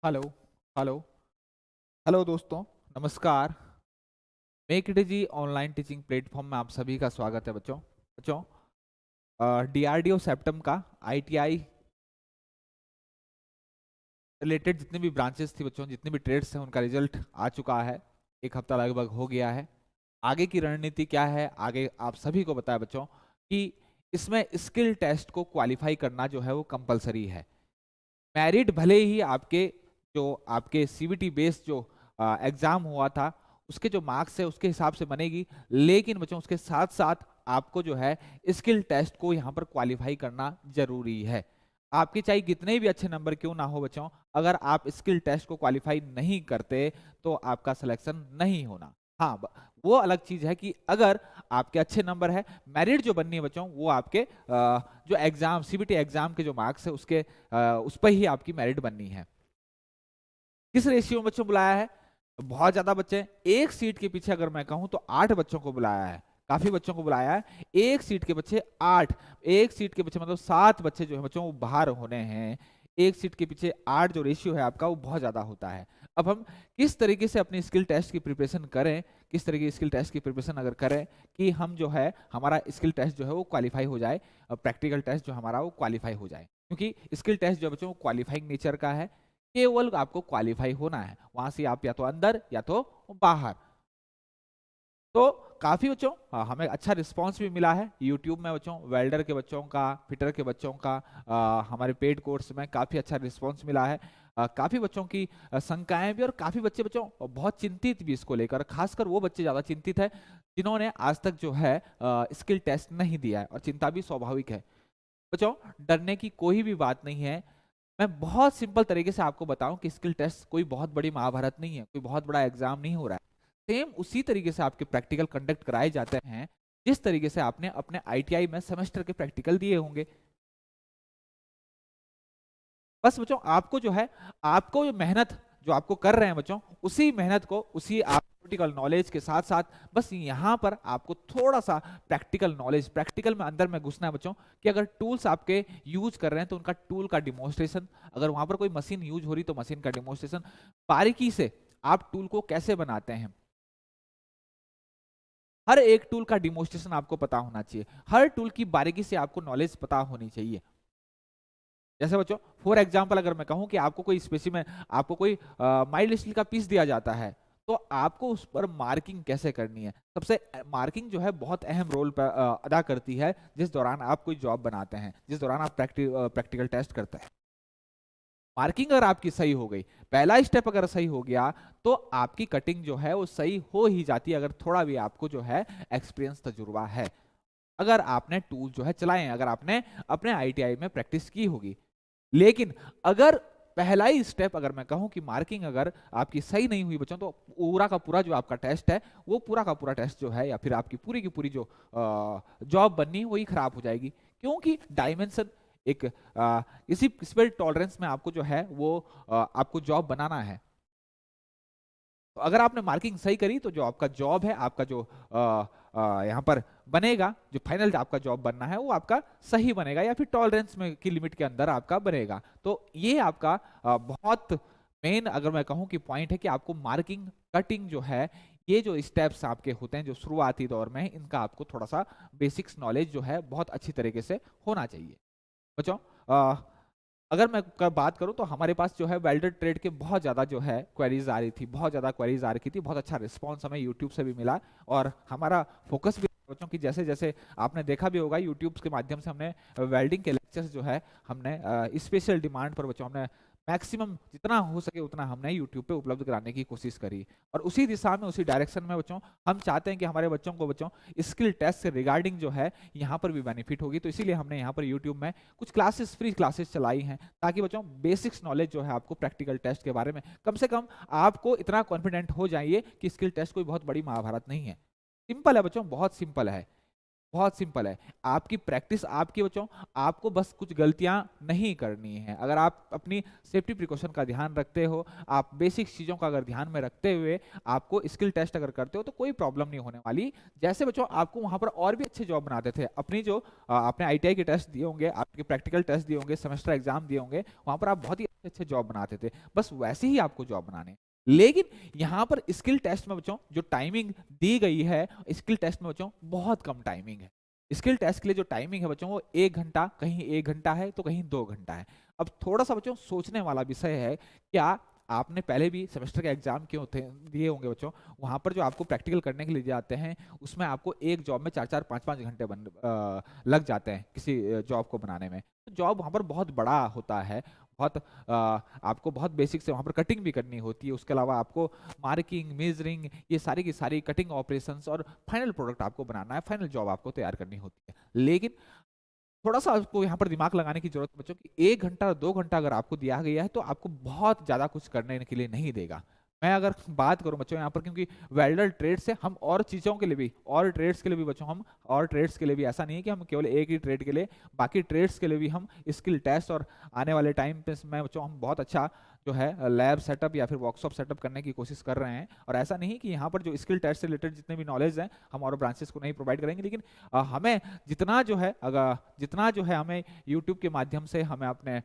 Hello hello hello दोस्तों, नमस्कार। Make it G online teaching platform में आप सभी का स्वागत है बच्चों। बच्चों, डीआरडीओ सेप्टम का आईटीआई रिलेटेड जितने भी ब्रांचेस थी बच्चों, जितने भी ट्रेड्स हैं, उनका रिजल्ट आ चुका है। एक हफ्ता लगभग हो गया है। आगे की रणनीति क्या है, आगे आप सभी को पता है बच्चों कि इसमें स्किल टेस्ट को क्वालिफाई करना जो है वो कंपलसरी है। मेरिट भले ही आपके जो आपके सीबीटी बेस्ड जो एग्जाम हुआ था उसके जो मार्क्स है उसके हिसाब से बनेगी, लेकिन बच्चों उसके साथ साथ आपको जो है स्किल टेस्ट को यहाँ पर क्वालिफाई करना जरूरी है। आपके चाहे कितने भी अच्छे नंबर क्यों ना हो बच्चों, अगर आप स्किल टेस्ट को क्वालिफाई नहीं करते तो आपका सिलेक्शन नहीं होना। हाँ, वो अलग चीज है कि अगर आपके अच्छे नंबर है, मेरिट जो बननी है बच्चों वो आपके जो एग्जाम सीबीटी एग्जाम के जो मार्क्स है उसके उस पर ही आपकी मेरिट बननी है। किस रेशियो में बच्चों बुलाया है? बहुत ज्यादा बच्चे, एक सीट के पीछे अगर मैं कहूं तो 8 बच्चों को बुलाया है। काफी बच्चों को बुलाया है। एक सीट के बच्चे 8, एक सीट के बच्चे मतलब 7 बच्चे जो है बच्चों वो बाहर होने हैं। एक सीट के पीछे 8 जो रेशियो है आपका वो बहुत ज्यादा होता है। अब हम किस तरीके से अपनी स्किल टेस्ट की प्रिपरेशन करें, किस तरीके की स्किल टेस्ट की प्रिपरेशन अगर करें कि हम जो है हमारा स्किल टेस्ट जो है वो क्वालिफाई हो जाए, प्रैक्टिकल टेस्ट जो हमारा वो क्वालिफाई हो जाए। क्योंकि स्किल टेस्ट जो बच्चों क्वालिफाइंग नेचर का है, केवल आपको क्वालिफाई होना है, वहां से आप या तो अंदर या तो बाहर। तो काफी बच्चों हमें अच्छा रिस्पांस भी मिला है यूट्यूब में बच्चों, वेल्डर के बच्चों का, फिटर के बच्चों का, हमारे पेड कोर्स में काफी अच्छा रिस्पांस मिला है। काफी बच्चों की शंकाएं भी, और काफी बच्चे बच्चों बहुत चिंतित भी इसको लेकर, खासकर वो बच्चे ज्यादा चिंतित है जिन्होंने आज तक जो है स्किल टेस्ट नहीं दिया है, और चिंता भी स्वाभाविक है। बच्चों, डरने की कोई भी बात नहीं है। मैं बहुत सिंपल तरीके से आपको बताऊं कि स्किल टेस्ट कोई बहुत बड़ी महाभारत नहीं है, कोई बहुत बड़ा एग्जाम नहीं हो रहा है। सेम उसी तरीके से आपके प्रैक्टिकल कंडक्ट कराए जाते हैं जिस तरीके से आपने अपने आईटीआई में सेमेस्टर के प्रैक्टिकल दिए होंगे। बस बच्चों आपको जो है, आपको जो मेहनत जो आपको कर रहे हैं बच्चों, उसी मेहनत को, उसी आप प्रैक्टिकल नॉलेज के साथ साथ बस यहाँ पर आपको थोड़ा सा प्रैक्टिकल नॉलेज, प्रैक्टिकल में अंदर में घुसना है बच्चों। कि अगर टूल्स आपके यूज कर रहे हैं तो उनका टूल का डिमोन्स्ट्रेशन, अगर वहां पर कोई मशीन यूज हो रही तो मशीन का डिमोन्स्ट्रेशन, बारीकी से आप टूल को कैसे बनाते हैं, हर एक टूल का डिमोन्स्ट्रेशन आपको पता होना चाहिए। हर टूल की बारीकी से आपको नॉलेज पता होनी चाहिए। जैसे बच्चों फॉर एग्जाम्पल अगर मैं कहूं कि आपको कोई स्पेसिमेन, आपको कोई माइल्ड स्टील का पीस दिया जाता है, तो आपको उस पर मार्किंग कैसे करनी है। सबसे मार्किंग जो है बहुत अहम रोल अदा करती है जिस दौरान आप कोई जॉब बनाते हैं, जिस दौरान आप प्रैक्टिकल टेस्ट करते हैं। मार्किंग अगर आपकी सही हो गई, पहला स्टेप अगर सही हो गया, तो आपकी कटिंग जो है वो सही हो ही जाती है, अगर थोड़ा भी आपको जो है एक्सपीरियंस तजुर्बा है, अगर आपने टूल जो है चलाए हैं, अगर आपने अपने आईटीआई में प्रैक्टिस की होगी। लेकिन अगर पहला ही स्टेप अगर मैं कहूं कि मार्किंग अगर आपकी सही नहीं हुई बच्चों, तो पूरा का पूरा जो आपका टेस्ट है, वो पूरा का पूरा टेस्ट जो है, या फिर आपकी पूरी की पूरी जो जॉब बननी है वही खराब हो जाएगी। क्योंकि डायमेंशन एक इसी स्पेल टॉलरेंस में आपको जो है वो आपको जॉब बनाना है। तो अगर आपने मार्किंग सही करी तो जो आपका जॉब है, आपका जो यहाँ पर बनेगा, जो फाइनल आपका जॉब बनना है वो आपका सही बनेगा, या फिर टॉलरेंस में की लिमिट के अंदर आपका बनेगा। तो ये आपका बहुत मेन अगर मैं कहूँ कि पॉइंट है कि आपको मार्किंग, कटिंग जो है, ये जो स्टेप्स आपके होते हैं जो शुरुआती दौर में, इनका आपको थोड़ा सा बेसिक्स नॉलेज जो है बहुत अच्छी तरीके से होना चाहिए। बच्चों अगर मैं बात करूं तो हमारे पास जो है वेल्डर ट्रेड के बहुत ज़्यादा जो है क्वेरीज आ रही थी, बहुत ज़्यादा क्वेरीज आ रही थी, बहुत अच्छा रिस्पांस हमें यूट्यूब से भी मिला, और हमारा फोकस भी बच्चों की, जैसे जैसे आपने देखा भी होगा यूट्यूब के माध्यम से हमने वेल्डिंग के लेक्चर्स जो है हमने स्पेशल डिमांड पर बच्चों हमने मैक्सिमम जितना हो सके उतना हमने यूट्यूब पे उपलब्ध कराने की कोशिश करी। और उसी दिशा में, उसी डायरेक्शन में बच्चों हम चाहते हैं कि हमारे बच्चों को बच्चों स्किल टेस्ट से रिगार्डिंग जो है यहाँ पर भी बेनिफिट होगी। तो इसीलिए हमने यहाँ पर यूट्यूब में कुछ क्लासेस, फ्री क्लासेस चलाई हैं, ताकि बच्चों बेसिक्स नॉलेज जो है आपको प्रैक्टिकल टेस्ट के बारे में कम से कम आपको इतना कॉन्फिडेंट हो जाइए कि स्किल टेस्ट कोई बहुत बड़ी महाभारत नहीं है। सिंपल है बच्चों, बहुत सिंपल है। बहुत सिंपल है। आपकी प्रैक्टिस, आपकी बच्चों, आपको बस कुछ गलतियां नहीं करनी है। अगर आप अपनी सेफ्टी प्रिकॉशन का ध्यान रखते हो, आप बेसिक चीज़ों का अगर ध्यान में रखते हुए आपको स्किल टेस्ट अगर करते हो तो कोई प्रॉब्लम नहीं होने वाली। जैसे बच्चों आपको वहाँ पर और भी अच्छे जॉब बनाते थे, अपनी जो आपने ITI के टेस्ट दिए होंगे, आपके प्रैक्टिकल टेस्ट दिए होंगे, सेमेस्टर एग्जाम दिए होंगे, वहाँ पर आप बहुत ही अच्छे अच्छे जॉब बनाते थे। बस वैसे ही आपको जॉब बनाने। लेकिन यहाँ पर स्किल टेस्ट में बच्चों जो टाइमिंग दी गई है, स्किल टेस्ट में बच्चों बहुत कम टाइमिंग है। स्किल टेस्ट के लिए जो टाइमिंग है बच्चों वो 1 घंटा, कहीं 1 घंटा है तो कहीं 2 घंटा है। अब थोड़ा सा बच्चों सोचने वाला विषय है, क्या आपने पहले भी सेमेस्टर के एग्जाम क्यों थे दिए होंगे बच्चों, वहां पर जो आपको प्रैक्टिकल करने के लिए जाते हैं उसमें आपको एक जॉब में 4-4 5-5 घंटे लग जाते हैं किसी जॉब को बनाने में। तो जॉब वहां पर बहुत बड़ा होता है, बहुत आपको बहुत बेसिक से वहां पर कटिंग भी करनी होती है। उसके अलावा आपको मार्किंग, मेजरिंग, ये सारी की सारी कटिंग ऑपरेशंस और फाइनल प्रोडक्ट आपको बनाना है, फाइनल जॉब आपको तैयार करनी होती है। लेकिन थोड़ा सा आपको यहाँ पर दिमाग लगाने की जरूरत है बच्चों कि 1 घंटा और 2 घंटा अगर आपको दिया गया है तो आपको बहुत ज्यादा कुछ करने के लिए नहीं देगा। मैं अगर बात करूं बच्चों यहाँ पर, क्योंकि वेल्डर ट्रेड से हम और चीज़ों के लिए भी, और ट्रेड्स के लिए भी बच्चों, हम और ट्रेड्स के लिए भी, ऐसा नहीं है कि हम केवल एक ही ट्रेड के लिए, बाकी ट्रेड्स के लिए भी हम स्किल टेस्ट और आने वाले टाइम पे में बच्चों हम बहुत अच्छा जो है लैब सेटअप या फिर वर्कशॉप सेटअप करने की कोशिश कर रहे हैं। और ऐसा नहीं कि यहाँ पर जो स्किल टेस्ट से रिलेटेड जितने भी नॉलेज हैं हम और ब्रांचेस को नहीं प्रोवाइड करेंगे, लेकिन हमें जितना जो है, अगर जितना जो है हमें यूट्यूब के माध्यम से, हमें अपने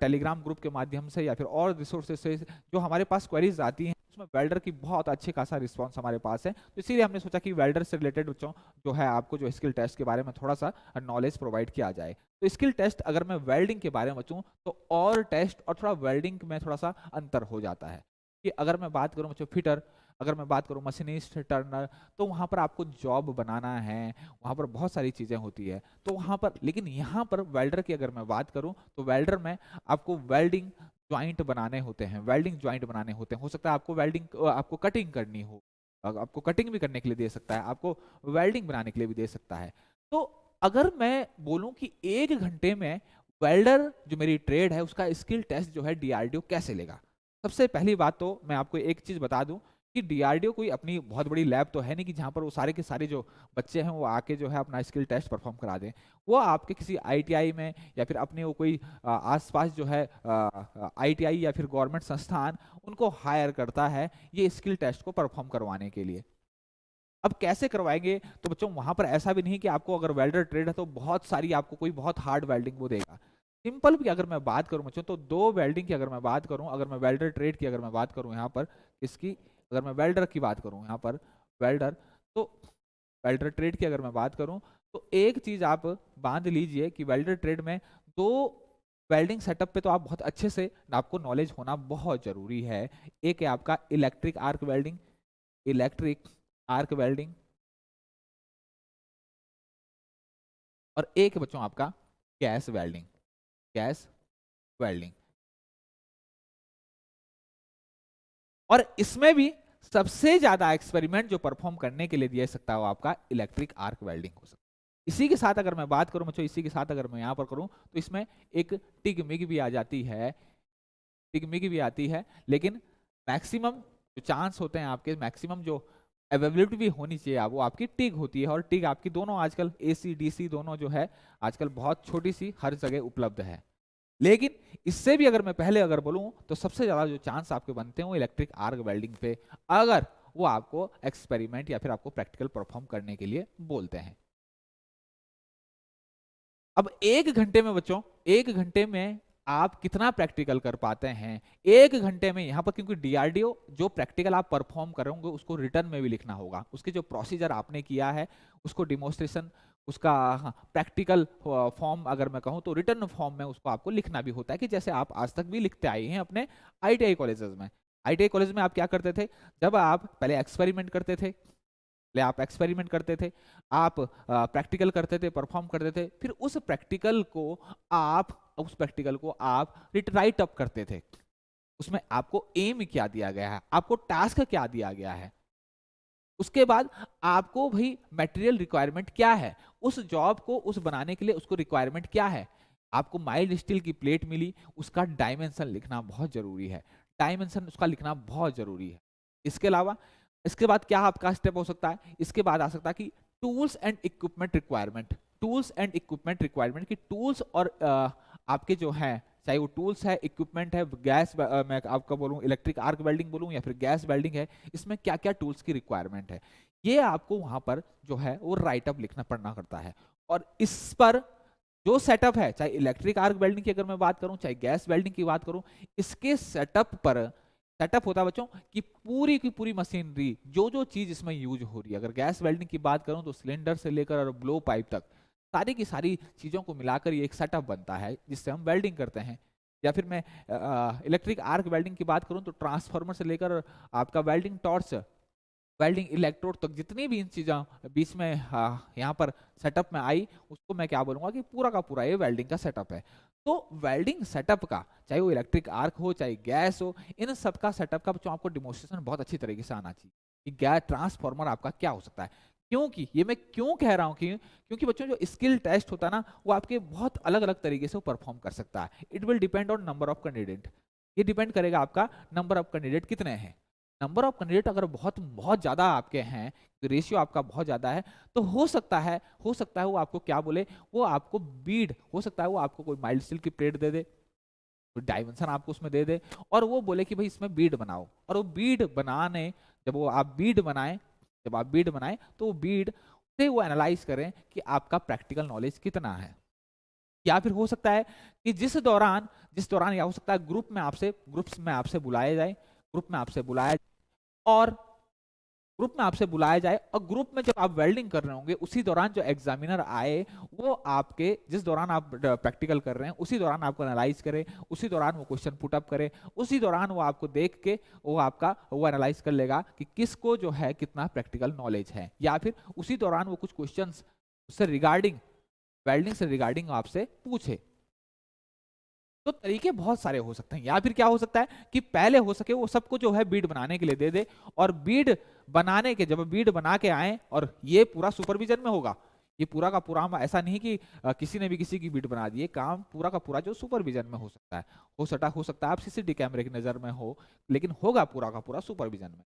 टेलीग्राम ग्रुप के माध्यम से या फिर और रिसोर्सेज से जो हमारे पास क्वेरीज आती हैं उसमें वेल्डर की बहुत अच्छे खासा रिस्पांस हमारे पास है। तो इसीलिए हमने सोचा कि वेल्डर से रिलेटेड बच्चों जो है आपको जो स्किल टेस्ट के बारे में थोड़ा सा नॉलेज प्रोवाइड किया जाए। तो स्किल टेस्ट अगर मैं वेल्डिंग के बारे में बचूं तो और टेस्ट और थोड़ा वेल्डिंग में थोड़ा सा अंतर हो जाता है। कि अगर मैं बात करूं बच्चों फिटर, अगर मैं बात करूं मशीनिस्ट, टर्नर, तो वहां पर आपको जॉब बनाना है, वहां पर बहुत सारी चीजें होती है। तो वहां पर, लेकिन यहाँ पर वेल्डर की अगर मैं बात करूं तो वेल्डर में आपको वेल्डिंग ज्वाइंट बनाने होते हैं, वेल्डिंग ज्वाइंट बनाने होते हैं। हो सकता है आपको वेल्डिंग, आपको कटिंग करनी हो, आपको कटिंग भी करने के लिए दे सकता है, आपको वेल्डिंग बनाने के लिए भी दे सकता है। तो अगर मैं बोलूं कि 1 घंटे में वेल्डर जो मेरी ट्रेड है उसका स्किल टेस्ट जो है DRDO कैसे लेगा, सबसे पहली बात तो मैं आपको एक चीज बता दूं कि DRDO कोई अपनी बहुत बड़ी लैब तो है नहीं कि जहां पर वो सारे के सारे जो बच्चे हैं वो आके जो है अपना स्किल टेस्ट परफॉर्म करा दें। वो आपके किसी ITI में या फिर अपने वो कोई आसपास जो है ITI या फिर गवर्नमेंट संस्थान उनको हायर करता है ये स्किल टेस्ट को परफॉर्म करवाने के लिए। अब कैसे करवाएंगे, तो बच्चों वहां पर ऐसा भी नहीं कि आपको अगर वेल्डर ट्रेड है तो बहुत सारी आपको कोई बहुत हार्ड वेल्डिंग वो देगा। सिंपल भी अगर मैं बात करूं बच्चों तो 2 वेल्डिंग की अगर मैं बात करूं, अगर मैं वेल्डर ट्रेड की अगर मैं बात करूं यहाँ पर इसकी, अगर मैं वेल्डर की बात करूं यहाँ पर वेल्डर, तो वेल्डर ट्रेड की अगर मैं बात करूं तो एक चीज आप बांध लीजिए कि वेल्डर ट्रेड में 2 वेल्डिंग सेटअप पे तो आप बहुत अच्छे से, आपको नॉलेज होना बहुत जरूरी है। एक है आपका electric arc welding, electric arc welding, और एक है बच्चों आपका गैस वेल्डिंग, गैस वेल्डिंग। और इसमें भी सबसे ज्यादा एक्सपेरिमेंट जो परफॉर्म करने के लिए दिया सकता है वो आपका इलेक्ट्रिक आर्क वेल्डिंग हो सकता है। इसी के साथ अगर मैं बात करूं बच्चों, इसी के साथ अगर मैं यहां पर करूं तो इसमें एक टिग मिग भी आ जाती है, टिग मिग भी आती है। लेकिन मैक्सिमम जो चांस होते हैं आपके, मैक्सिमम जो अवेलेबिलिटी भी होनी चाहिए वो आपकी टिग होती है। और टिग आपकी दोनों आजकल AC DC दोनों जो है आजकल बहुत छोटी सी हर जगह उपलब्ध है। लेकिन इससे भी अगर मैं पहले अगर बोलूं तो सबसे ज्यादा जो चांस आपके बनते हैं वो इलेक्ट्रिक आर्क वेल्डिंग पे, अगर वो आपको एक्सपेरिमेंट या फिर आपको प्रैक्टिकल परफॉर्म करने के लिए बोलते हैं। अब 1 घंटे में बच्चों, 1 घंटे में आप कितना प्रैक्टिकल कर पाते हैं 1 घंटे में यहाँ पर, क्योंकि DRDO जो प्रैक्टिकल आप परफॉर्म करोगे उसको रिटर्न में भी लिखना होगा, उसके जो प्रोसीजर आपने किया है उसको डिमोन्स्ट्रेशन, उसका प्रैक्टिकल फॉर्म अगर मैं कहूँ तो रिटर्न फॉर्म में उसको आपको लिखना भी होता है, कि जैसे आप आज तक भी लिखते आए हैं अपने ITI कॉलेजेस में। ITI कॉलेज में आप क्या करते थे, जब आप पहले एक्सपेरिमेंट करते थे, आप एक्सपेरिमेंट करते थे, आप प्रैक्टिकल करते थे, परफॉर्म करते थे, फिर उस प्रैक्टिकल को आप राइट अप करते थे। उसमें आपको एम क्या दिया गया है, आपको टास्क क्या दिया गया है, उसके बाद आपको भाई मटेरियल रिक्वायरमेंट क्या है, उस जॉब को उस बनाने के लिए उसको रिक्वायरमेंट क्या है। आपको माइल्ड स्टील की प्लेट मिली, उसका डायमेंशन लिखना बहुत जरूरी है, डायमेंशन उसका लिखना बहुत जरूरी है। इसके अलावा इसके बाद क्या आपका स्टेप हो सकता है, इसके बाद आ सकता है कि tools and equipment requirement, tools and equipment requirement की टूल्स और आपके जो है, चाहे वो टूल्स है, इक्विपमेंट है, गैस मैं आपका बोलूँ इलेक्ट्रिक आर्क वेल्डिंग बोलूँ या फिर गैस वेल्डिंग है, इसमें क्या क्या टूल्स की रिक्वायरमेंट है, ये आपको वहां पर जो है वो राइट अप लिखना पड़ना करता है। और इस पर जो सेटअप है, चाहे इलेक्ट्रिक आर्क वेल्डिंग की अगर मैं बात करूं, चाहे गैस वेल्डिंग की बात करूं, इसके सेटअप पर, सेटअप होता है बच्चों कि पूरी की पूरी मशीनरी, जो जो चीज इसमें यूज हो रही है, अगर गैस वेल्डिंग की बात करूं तो सिलेंडर से लेकर और ब्लो पाइप तक सारी की सारी चीजों को मिलाकर ये एक सेटअप बनता है जिससे हम वेल्डिंग करते हैं। या फिर मैं इलेक्ट्रिक आर्क वेल्डिंग की बात करूं तो ट्रांसफार्मर से लेकर आपका वेल्डिंग टॉर्च, वेल्डिंग इलेक्ट्रोड तक जितनी भी इन चीज़ों बीच में यहाँ पर सेटअप में आई, उसको मैं क्या बोलूँगा कि पूरा का पूरा ये वेल्डिंग का सेटअप है। तो वेल्डिंग सेटअप का, चाहे वो इलेक्ट्रिक आर्क हो चाहे गैस हो, इन सब का सेटअप का बच्चों आपको डिमोन्स्ट्रेशन बहुत अच्छी तरीके से आना चाहिए कि गैस ट्रांसफार्मर आपका क्या हो सकता है। क्योंकि ये मैं क्यों कह रहा हूँ कि क्योंकि बच्चों जो स्किल टेस्ट होता है ना, वो आपके बहुत अलग अलग तरीके से वो परफॉर्म कर सकता है। It will depend on number of candidate, ये डिपेंड करेगा आपका नंबर ऑफ कैंडिडेट कितने हैं। नंबर ऑफ कैंडिडेट अगर बहुत बहुत ज्यादा आपके हैं, रेशियो आपका बहुत ज्यादा है, तो हो सकता है वो आपको क्या बोले, वो आपको बीड, हो सकता है वो आपको कोई माइल्ड स्टील की प्लेट दे दे, डायमेंशन आपको उसमें दे दे, और वो बोले कि भाई इसमें बीड बनाओ। और वो बीड बनाने, जब आप बीड बनाएं तो वो बीड से वो एनालाइज करें कि आपका प्रैक्टिकल नॉलेज कितना है। या फिर हो सकता है कि जिस दौरान या हो सकता है ग्रुप्स में आपसे बुलाया जाए, ग्रुप में आपसे बुलाया और ग्रुप में जब आप वेल्डिंग कर रहे होंगे, उसी दौरान जो एग्जामिनर आए वो आपके, जिस दौरान आप प्रैक्टिकल कर रहे हैं उसी दौरान आपको एनालाइज करे, उसी दौरान वो क्वेश्चन पुट अप करे, उसी दौरान वो आपको देख के वो एनालाइज कर लेगा कि किसको जो है कितना प्रैक्टिकल नॉलेज है। या फिर उसी दौरान वो कुछ क्वेश्चन उससे रिगार्डिंग, वेल्डिंग से रिगार्डिंग आपसे पूछे। तो तरीके बहुत सारे हो सकते हैं। या फिर क्या हो सकता है कि पहले हो सके वो सबको जो है बीड बनाने के लिए दे दे, और बीड बनाने के, जब बीड बना के आए, और ये पूरा सुपरविजन में होगा, ये पूरा का पूरा, ऐसा नहीं कि किसी ने भी किसी की बीड बना दी, ये काम पूरा का पूरा जो सुपरविजन में हो सकता है, हो सकता है आप सीसीटीवी कैमरे की नजर में हो, लेकिन होगा पूरा का पूरा सुपरविजन में।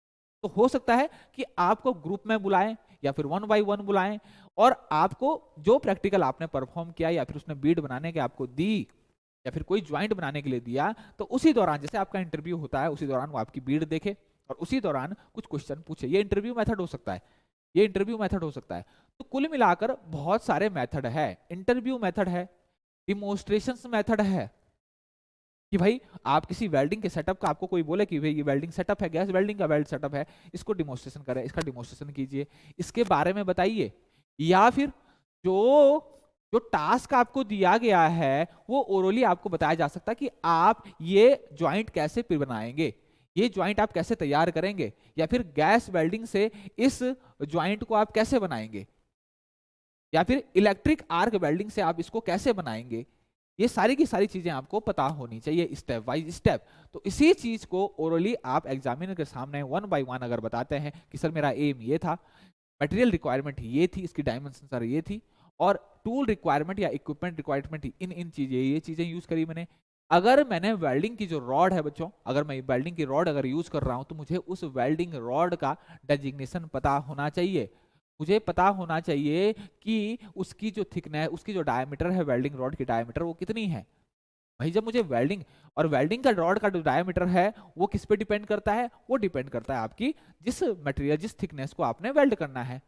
तो हो सकता है कि आपको ग्रुप में बुलाएं या फिर 1 बाय 1 बुलाएं, और आपको जो प्रैक्टिकल आपने परफॉर्म किया या फिर उसने बीड बनाने के आपको दी या फिर कोई ज्वाइंट बनाने के लिए दिया, तो उसी दौरान जैसे आपका इंटरव्यू होता है, उसी दौरान वो आपकी बीड देखे और उसी दौरान कुछ क्वेश्चन पूछे। ये इंटरव्यू मेथड हो सकता है, तो कुल मिलाकर बहुत सारे मेथड है। इंटरव्यू मेथड है, डिमोन्स्ट्रेशन मेथड है कि भाई आप किसी वेल्डिंग के सेटअप का, आपको कोई बोले कि भाई ये वेल्डिंग सेटअप है, गैस वेल्डिंग का वेल्ड सेटअप है, इसको डिमोन्स्ट्रेशन करें, इसका डिमोन्स्ट्रेशन कीजिए, इसके बारे में बताइए। या फिर जो जो टास्क आपको दिया गया है वो ओरली आपको बताया जा सकता है कि आप ये ज्वाइंट कैसे बनाएंगे, ये ज्वाइंट आप कैसे तैयार करेंगे, या फिर गैस वेल्डिंग से इस ज्वाइंट को आप कैसे बनाएंगे, या फिर इलेक्ट्रिक आर्क वेल्डिंग से आप इसको कैसे बनाएंगे। ये सारी की सारी चीजें आपको पता होनी चाहिए स्टेप बाय स्टेप। तो इसी चीज को ओरली आप एग्जामिनर के सामने 1 बाय 1 अगर बताते हैं कि सर मेरा एम ये था, मटेरियल रिक्वायरमेंट ये थी, इसकी डायमेंशन सर ये थी, और टूल रिक्वायरमेंट या इक्विपमेंट रिक्वायरमेंट इन चीजें, ये चीजें यूज करी मैंने। अगर मैंने वेल्डिंग की जो रॉड है बच्चों, अगर मैं वेल्डिंग की रॉड अगर यूज कर रहा हूं तो मुझे उस वेल्डिंग रॉड का डेजिग्नेशन पता होना चाहिए। मुझे पता होना चाहिए कि उसकी जो थिकनेस, उसकी जो डायमीटर है, वेल्डिंग रॉड की डायमीटर वो कितनी है। भाई जब मुझे वेल्डिंग का रॉड का जो डायमीटर है वो किस पे डिपेंड करता है, वो डिपेंड करता है आपकी जिस मटेरियल, जिस थिकनेस को आपने वेल्ड करना है।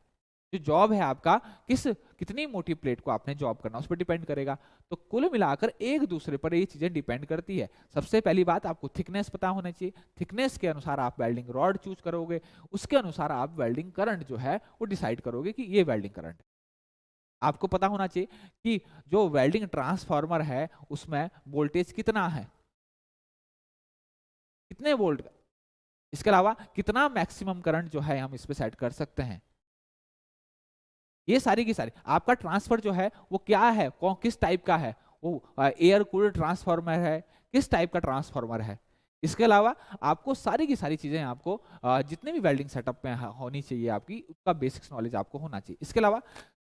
जो जॉब है आपका, कितनी मोटी प्लेट को आपने जॉब करना, उस पर डिपेंड करेगा। तो कुल मिलाकर एक दूसरे पर ये चीजें डिपेंड करती है। सबसे पहली बात आपको थिकनेस पता होना चाहिए, थिकनेस के अनुसार आप वेल्डिंग रॉड चूज करोगे, उसके अनुसार आप वेल्डिंग करंट जो है वो डिसाइड करोगे कि ये वेल्डिंग करंट। आपको पता होना चाहिए कि जो वेल्डिंग ट्रांसफार्मर है उसमें वोल्टेज कितना है, कितने वोल्ट का, इसके अलावा कितना मैक्सिमम करंट जो है हम इस पे सेट कर सकते हैं। ये सारी की सारी आपका ट्रांसफर जो है वो क्या है, कौन किस टाइप का है, वो एयर कूल्ड ट्रांसफार्मर है, किस टाइप का ट्रांसफार्मर है। इसके अलावा आपको सारी की सारी चीजें आपको जितने भी वेल्डिंग सेटअप में होनी चाहिए, आपकी उसका बेसिक्स नॉलेज आपको होना चाहिए। इसके अलावा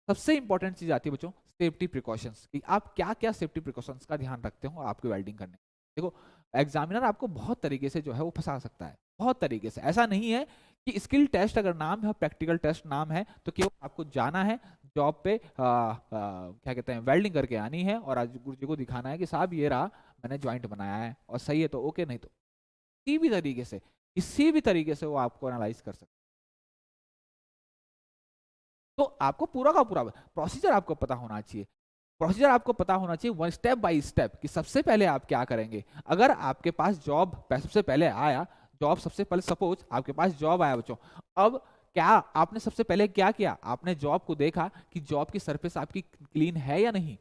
सबसे इंपॉर्टेंट चीज आती है बच्चों सेफ्टी प्रिकॉशंस, कि आप क्या क्या सेफ्टी प्रिकॉशंस का ध्यान रखते हो आपके वेल्डिंग करने। देखो एग्जामिनर आपको बहुत तरीके से जो है वो फंसा सकता है, बहुत तरीके से। ऐसा नहीं है कि स्किल टेस्ट अगर नाम है, प्रैक्टिकल टेस्ट नाम है, तो केवल आपको जाना है जॉब पे क्या कहते हैं वेल्डिंग करके आनी है और आज गुरु जी को दिखाना है कि साहब ये रहा मैंने ज्वाइंट बनाया है, और सही है तो ओके, नहीं तो किसी भी तरीके से वो आपको एनालाइज कर सकते। तो आपको पूरा का पूरा प्रोसीजर आपको पता होना चाहिए। प्रोसीजर आपको पता होना चाहिए वन स्टेप बाय स्टेप, कि सबसे पहले आप क्या करेंगे। अगर आपके पास जॉब सबसे पहले आया, जॉब सबसे पहले सपोज आपके पास जॉब आया बच्चों, अब क्या आपने सबसे पहले क्या किया, आपने जॉब को देखा कि जॉब की सरफेस आपकी क्लीन है या नहीं।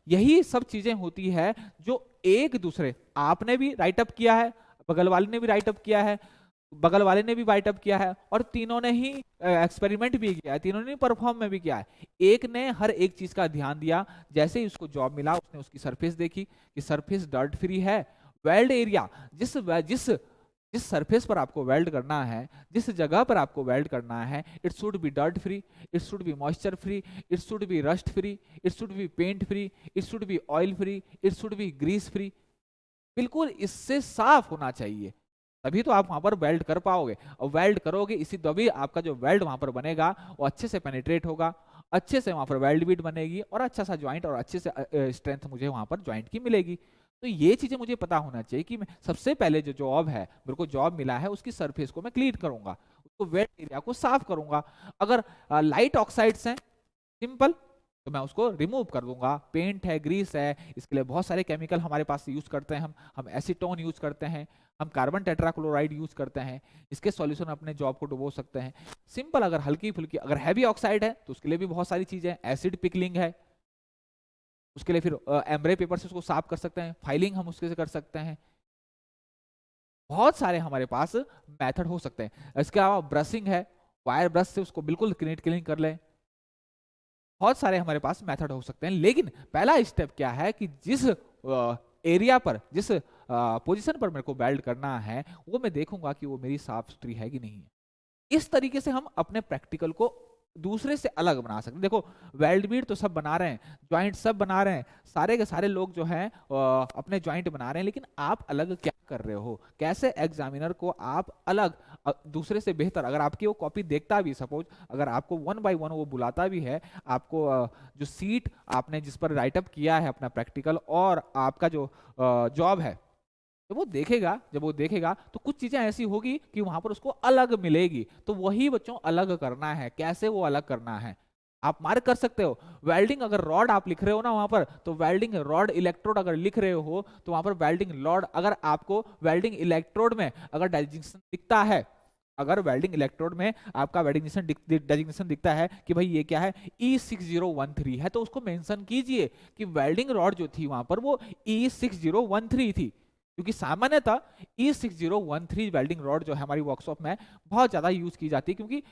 यही सब चीजें होती है जो एक दूसरे, आपने भी राइटअप किया है, बगल वाले ने भी राइटअप किया है, बगल वाले ने भी राइटअप किया है, और तीनों ने ही एक्सपेरिमेंट भी किया है, तीनों ने परफॉर्म में भी किया है। एक ने हर एक चीज का ध्यान दिया, जैसे ही उसको जॉब मिला उसने उसकी सरफेस देखी कि सरफेस डर्ट फ्री है, वेल्ड एरिया, जिस जिस जिस सरफेस पर आपको वेल्ड करना है, जिस जगह पर आपको वेल्ड करना है, it should be dirt free, it should be moisture free, it should be rust free, it should be paint free, it should be oil free, it should be grease free. बिल्कुल इससे साफ होना चाहिए, तभी तो आप वहां पर वेल्ड कर पाओगे। और वेल्ड करोगे इसी तभी आपका जो वेल्ड वहां पर बनेगा वो अच्छे से पेनिट्रेट होगा, अच्छे से वहां पर वेल्ड बीट बनेगी, और अच्छा सा ज्वाइंट और अच्छे से स्ट्रेंथ मुझे वहां पर ज्वाइंट की मिलेगी। तो ये चीजें मुझे पता होना चाहिए कि मैं सबसे पहले जो जॉब है, मेरे को जॉब मिला है, उसकी सरफेस को मैं क्लीन करूंगा, उसको वेट एरिया को साफ करूंगा। अगर लाइट ऑक्साइड्स हैं सिंपल, तो मैं उसको रिमूव कर दूंगा। पेंट है, ग्रीस है, इसके लिए बहुत सारे केमिकल हमारे पास यूज करते हैं, हम एसीटोन यूज करते हैं, हम कार्बन टेट्राक्लोराइड यूज करते हैं, इसके सॉल्यूशन अपने जॉब को डुबो सकते हैं। सिंपल, अगर हल्की फुल्की, अगर हैवी ऑक्साइड है तो उसके लिए भी बहुत सारी चीजें, एसिड पिकलिंग है, उसके लिए फिर एम्ब्रे पेपर से उसको साफ कर सकते हैं, फाइलिंग हम उसके से कर सकते हैं। बहुत सारे हमारे पास मेथड हो सकते हैं। इसके अलावा ब्रशिंग है, वायर ब्रश से उसको बिल्कुल क्लीन कर लें। बहुत सारे हमारे पास मेथड हो सकते हैं, लेकिन पहला स्टेप क्या है कि जिस एरिया पर, जिस पोजीशन पर मेरे को वेल्ड करना है, वो मैं देखूंगा कि वो मेरी साफ सुथरी है कि नहीं है। इस तरीके से हम अपने प्रैक्टिकल को दूसरे से अलग बना सकते हैं। देखो वेल्ड बीट तो सब बना रहे हैं, ज्वाइंट सब बना रहे हैं, सारे के सारे लोग जो हैं अपने ज्वाइंट बना रहे हैं, लेकिन आप अलग क्या कर रहे हो, कैसे एग्जामिनर को आप अलग दूसरे से बेहतर, अगर आपकी वो कॉपी देखता भी, सपोज अगर आपको 1 बाय 1 वो बुलाता भी है, आपको जो सीट आपने जिस पर राइटअप किया है अपना प्रैक्टिकल और आपका जो जॉब है, जब वो देखेगा, तो कुछ चीजें ऐसी होगी कि वहां पर उसको अलग मिलेगी। तो वही बच्चों अलग करना है, कैसे वो अलग करना है आप मार्क कर सकते हो। वेल्डिंग अगर रॉड आप लिख रहे हो ना वहां पर, तो वेल्डिंग रॉड इलेक्ट्रोड अगर लिख रहे हो तो वहां पर वेल्डिंग रॉड, अगर आपको वेल्डिंग इलेक्ट्रोड में अगर डेजिग्नेशन दिखता है, अगर वेल्डिंग इलेक्ट्रोड में आपका वेल्डिंग डेजिग्नेशन दिखता है कि भाई ये क्या है, E6013 है, तो उसको मेंशन कीजिए कि वेल्डिंग रॉड जो थी वहां पर वो E6013 थी। क्योंकि सामान्यतः E6013 वेल्डिंग रॉड जो है हमारी वर्कशॉप में बहुत ज्यादा यूज की जाती है, क्योंकि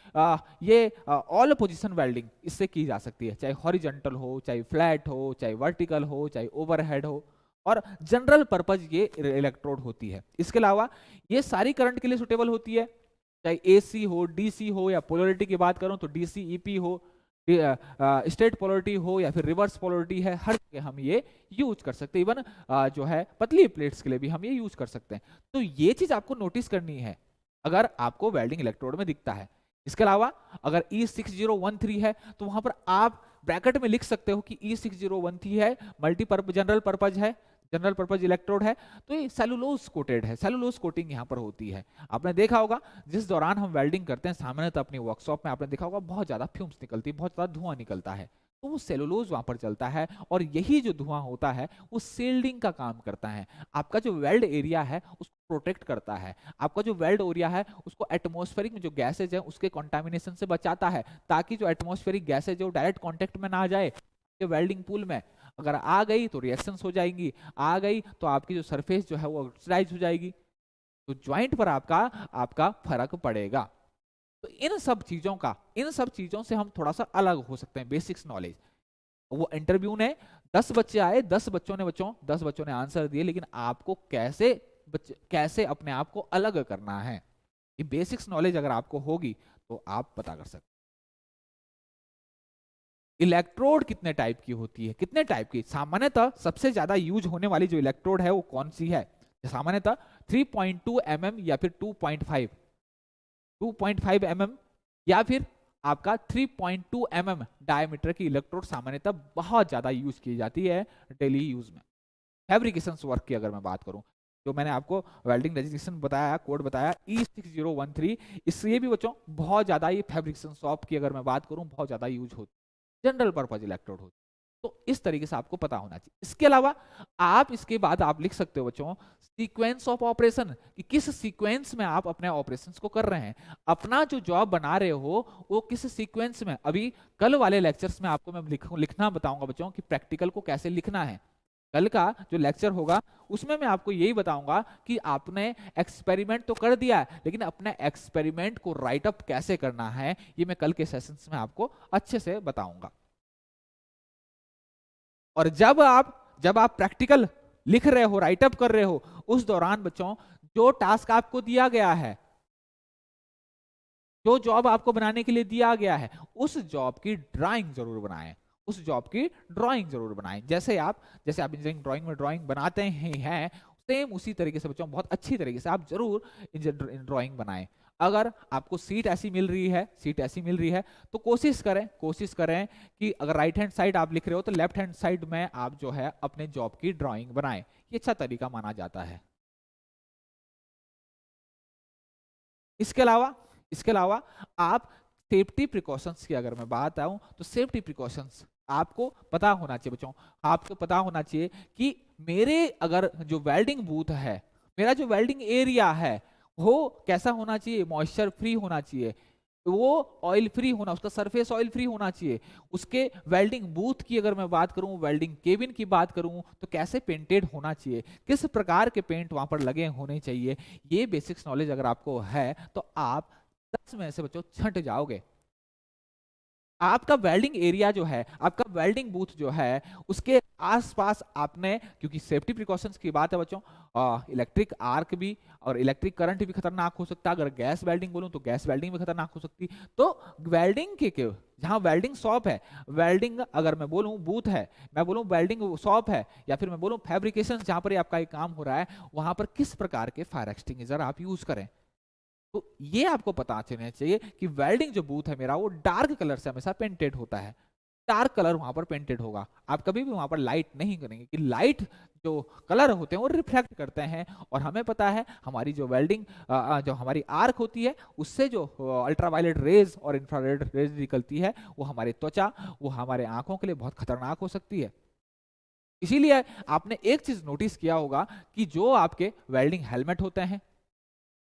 ये ऑल पोजीशन वेल्डिंग इससे की जा सकती है, चाहे हॉरिजॉन्टल हो, चाहे फ्लैट हो, चाहे वर्टिकल हो, चाहे ओवरहेड हो, और जनरल पर्पज ये इलेक्ट्रोड होती है। इसके अलावा ये सारी करंट के लिए सुटेबल होती है, चाहे AC हो, DC हो, या पोलरिटी की बात करूं तो DC EP हो, स्ट्रेट पोलरिटी हो या फिर रिवर्स पोलरिटी है, हर जगह हम ये यूज कर सकते हैं। इवन जो है पतली प्लेट्स के लिए भी हम ये यूज कर सकते हैं। तो ये चीज आपको नोटिस करनी है अगर आपको वेल्डिंग इलेक्ट्रोड में दिखता है। इसके अलावा अगर E6013 है तो वहां पर आप ब्रैकेट में लिख सकते हो कि E6013 है, मल्टीपर्पज जनरल पर्पज है, जनरल पर्पज इलेक्ट्रोड है, तो ये सेलुलोज कोटेड है, सेलुलोज कोटिंग यहाँ पर होती है। आपने देखा होगा जिस दौरान हम वेल्डिंग करते हैं सामान्यतः अपनी वर्कशॉप में, आपने देखा होगा बहुत ज्यादा फ्यूम्स निकलती है, बहुत ज्यादा धुआं निकलता है, तो वो सेलुलोज वहां पर चलता है, और यही जो धुआं होता है वो सील्डिंग का काम करता है। आपका जो वेल्ड एरिया है उसको प्रोटेक्ट करता है, आपका जो वेल्ड एरिया है उसको एटमॉस्फेरिक में जो गैसेज है उसके कंटामिनेशन से बचाता है, ताकि जो एटमॉस्फेरिक गैसेज है वो डायरेक्ट कॉन्टेक्ट में ना जाए वेल्डिंग पूल में। अगर आ गई तो रिएक्शंस हो जाएंगी, आ गई तो आपकी जो सरफेस जो है वो ऑक्सीडाइज हो जाएगी, तो ज्वाइंट पर आपका फर्क पड़ेगा। तो इन सब चीजों से हम थोड़ा सा अलग हो सकते हैं। बेसिक्स नॉलेज, वो इंटरव्यू ने 10 बच्चे आए, 10 बच्चों ने आंसर दिए, लेकिन आपको कैसे अपने आप को अलग करना है, ये बेसिक्स नॉलेज अगर आपको होगी तो आप पता कर सकते। इलेक्ट्रोड कितने टाइप की होती है, कितने टाइप की, सामान्यतः सबसे ज्यादा यूज होने वाली जो इलेक्ट्रोड है वो कौन सी है, सामान्यतः 3.2 mm या फिर 2.5 2.5 mm या फिर आपका 3.2 mm डायमीटर की इलेक्ट्रोड सामान्यतः बहुत ज्यादा यूज की जाती है डेली यूज में। फैब्रिकेशन वर्क की अगर मैं बात करूं, जो मैंने आपको वेल्डिंग रेजिस्ट्रेशन बताया, कोड बताया E6013, इससे भी बच्चों बहुत ज्यादा ये फैब्रिकेशन शॉप की अगर मैं बात करूं बहुत ज्यादा यूज होती है, जनरल पर्पज इलेक्ट्रोड होती है। तो इस तरीके से आपको पता होना चाहिए। इसके अलावा आप इसके बाद आप लिख सकते हो बच्चों सीक्वेंस ऑफ ऑपरेशन, कि किस सीक्वेंस में आप अपने ऑपरेशंस को कर रहे हैं, अपना जो जॉब बना रहे हो वो किस सीक्वेंस में। अभी कल वाले लेक्चर्स में आपको मैं लिखना बताऊंगा बच्चों कि प्रैक्टिकल को कैसे लिखना है। कल का जो लेक्चर होगा उसमें मैं आपको यही बताऊंगा कि आपने एक्सपेरिमेंट तो कर दिया है, लेकिन अपने एक्सपेरिमेंट को राइट अप कैसे करना है ये मैं कल के सेशंस में आपको अच्छे से बताऊंगा। और जब आप प्रैक्टिकल लिख रहे हो, राइट अप कर रहे हो, उस दौरान बच्चों जो टास्क आपको दिया गया है, जो जॉब आपको बनाने के लिए दिया गया है, उस जॉब की ड्राइंग जरूर बनाएं, उस जॉब की ड्राइंग जरूर बनाएं। जैसे आप इंजीनियरिंग ड्राइंग में ड्राइंग बनाते ही हैं, सेम उसी तरीके से बच्चों बहुत अच्छी तरीके से आप जरूर ड्राइंग बनाएं। अगर आपको सीट ऐसी मिल रही है तो कोशिश करें कि अगर राइट हैंड साइड आप लिख रहे हो तो लेफ्ट हैंड साइड में आप जो है अपने जॉब की ड्राइंग बनाएं। ये अच्छा तरीका माना जाता है। इसके अलावा आप सेफ्टी प्रिकॉशंस की अगर मैं बात आऊं तो सेफ्टी प्रिकॉशंस आपको पता होना चाहिए बच्चों। आपको पता होना चाहिए कि मेरे अगर जो वेल्डिंग बूथ है, मेरा जो वेल्डिंग एरिया है वो कैसा होना चाहिए, मॉइस्चर फ्री होना चाहिए, वो ऑयल फ्री होना, उसका सरफेस ऑयल फ्री होना चाहिए। उसके वेल्डिंग बूथ की अगर मैं बात करूं, वेल्डिंग केबिन की बात करूं तो कैसे पेंटेड होना चाहिए, किस प्रकार के पेंट वहां पर लगे होने चाहिए। ये बेसिक्स नॉलेज अगर आपको है तो आप 10 में से बच्चों छंट जाओगे। आपका वेल्डिंग एरिया जो है, आपका वेल्डिंग बूथ जो है, उसके आसपास आपने, क्योंकि सेफ्टी प्रिकॉशंस की बात है बच्चों, इलेक्ट्रिक आर्क भी और इलेक्ट्रिक करंट भी खतरनाक हो सकता है। अगर गैस वेल्डिंग बोलूं तो गैस वेल्डिंग भी खतरनाक हो सकती। तो वेल्डिंग के जहां वेल्डिंग शॉप है, वेल्डिंग अगर मैं बोलूं बूथ है, मैं बोलूं वेल्डिंग शॉप है, या फिर मैं बोलूं फैब्रिकेशन जहां पर आपका काम हो रहा है, वहां पर किस प्रकार के फायर एक्सटिंग्विशर आप यूज करें। तो ये आपको पता चलना चाहिए कि वेल्डिंग जो बूथ है मेरा वो डार्क कलर से हमेशा पेंटेड होता है, डार्क कलर वहां पर पेंटेड होगा। आप कभी भी वहां पर लाइट नहीं करेंगे कि लाइट जो कलर होते हैं वो रिफ्लेक्ट करते हैं। और हमें पता है हमारी जो वेल्डिंग जो हमारी आर्क होती है उससे जो अल्ट्रावायलेट रेज और इंफ्रारेड रेज निकलती है वो हमारी त्वचा, वो हमारे आंखों के लिए बहुत खतरनाक हो सकती है। इसीलिए आपने एक चीज नोटिस किया होगा कि जो आपके वेल्डिंग हेलमेट होते हैं,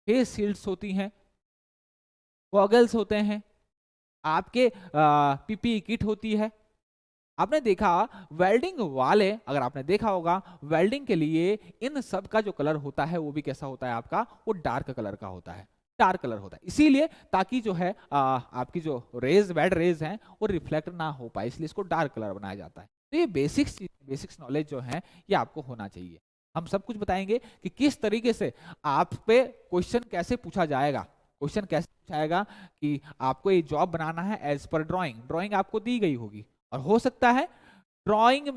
फेस शील्ड्स होती हैं, गॉगल्स होते हैं, आपके पीपी किट होती है, आपने देखा वेल्डिंग वाले, अगर आपने देखा होगा वेल्डिंग के लिए इन सब का जो कलर होता है वो भी कैसा होता है आपका, वो डार्क कलर का होता है, डार्क कलर होता है। इसीलिए ताकि जो है आपकी जो रेज, वेल्ड रेज हैं वो रिफ्लेक्ट ना हो पाए, इसलिए इसको डार्क कलर बनाया जाता है। तो ये बेसिक्स नॉलेज जो है ये आपको होना चाहिए। हम सब कुछ बताएंगे कि किस तरीके से आप पे क्वेश्चन कैसे पूछा जाएगा, क्वेश्चन कैसे पूछाएगा कि आपको ये जॉब बनाना है एज पर ड्राइंग आपको दी गई होगी, और हो सकता है ड्राइंग